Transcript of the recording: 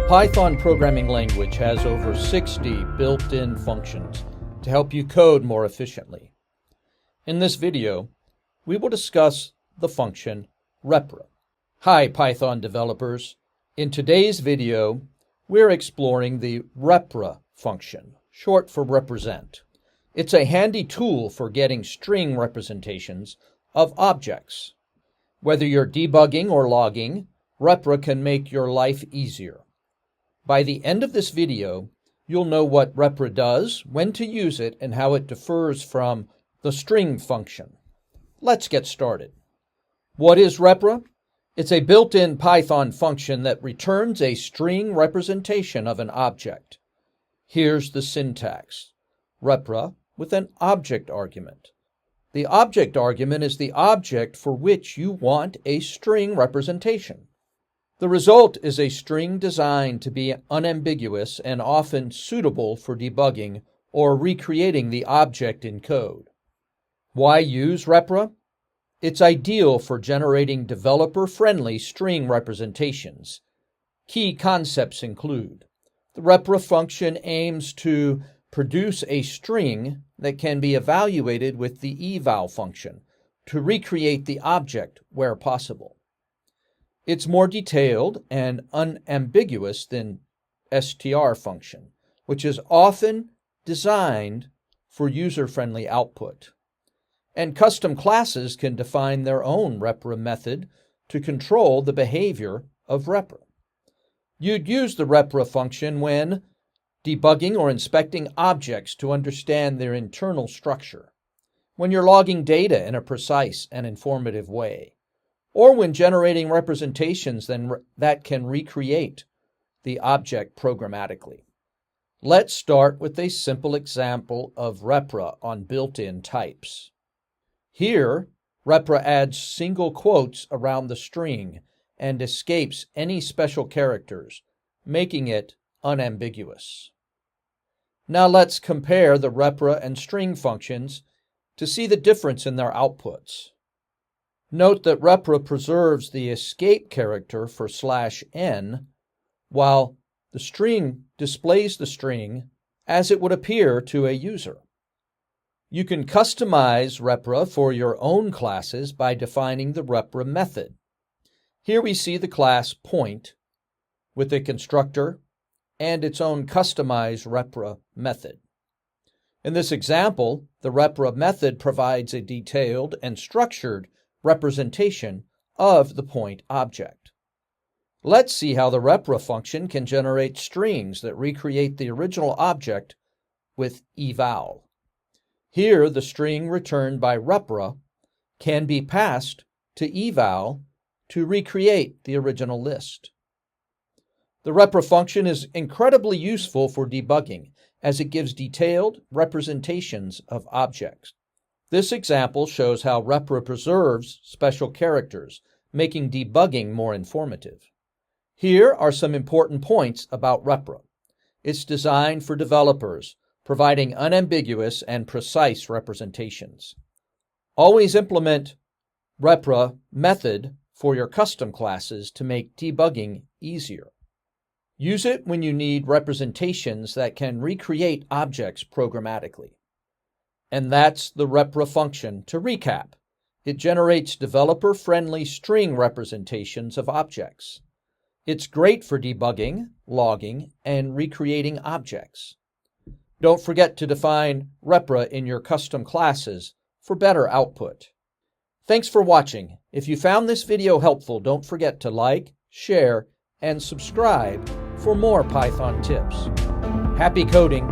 Python programming language has over 60 built-in functions to help you code more efficiently. In this video, we will discuss the function repr. Hi Python developers. In today's video, we're exploring the repr function, short for represent. It's a handy tool for getting string representations of objects. Whether you're debugging or logging, repr can make your life easier. By the end of this video, you'll know what repr does, when to use it, and how it differs from the string function. Let's get started. What is repr? It's a built-in Python function that returns a string representation of an object. Here's the syntax. Repr with an object argument. The object argument is the object for which you want a string representation. The result is a string designed to be unambiguous and often suitable for debugging or recreating the object in code. Why use repr? It's ideal for generating developer-friendly string representations. Key concepts include: the repr function aims to produce a string that can be evaluated with the eval function to recreate the object where possible. It's more detailed and unambiguous than str function, which is often designed for user-friendly output. And custom classes can define their own repr method to control the behavior of repr. You'd use the repr function when debugging or inspecting objects to understand their internal structure, when you're logging data in a precise and informative way, or when generating representations that can recreate the object programmatically. Let's start with a simple example of repr on built-in types. Here, repr adds single quotes around the string and escapes any special characters, making it unambiguous. Now let's compare the repr and string functions to see the difference in their outputs. Note that repr preserves the escape character for /n, while the string displays the string as it would appear to a user. You can customize repr for your own classes by defining the repr method. Here we see the class point with a constructor and its own customized repr method. In this example, the repr method provides a detailed and structured representation of the point object. Let's see how the repr function can generate strings that recreate the original object with eval. Here, the string returned by repr can be passed to eval to recreate the original list. The repr function is incredibly useful for debugging as it gives detailed representations of objects. This example shows how repr preserves special characters, making debugging more informative. Here are some important points about repr. It's designed for developers, providing unambiguous and precise representations. Always implement repr method for your custom classes to make debugging easier. Use it when you need representations that can recreate objects programmatically. And that's the repr function. To recap, it generates developer-friendly string representations of objects. It's great for debugging, logging, and recreating objects. Don't forget to define repr in your custom classes for better output. Thanks for watching. If you found this video helpful, don't forget to like, share, and subscribe for more Python tips. Happy coding!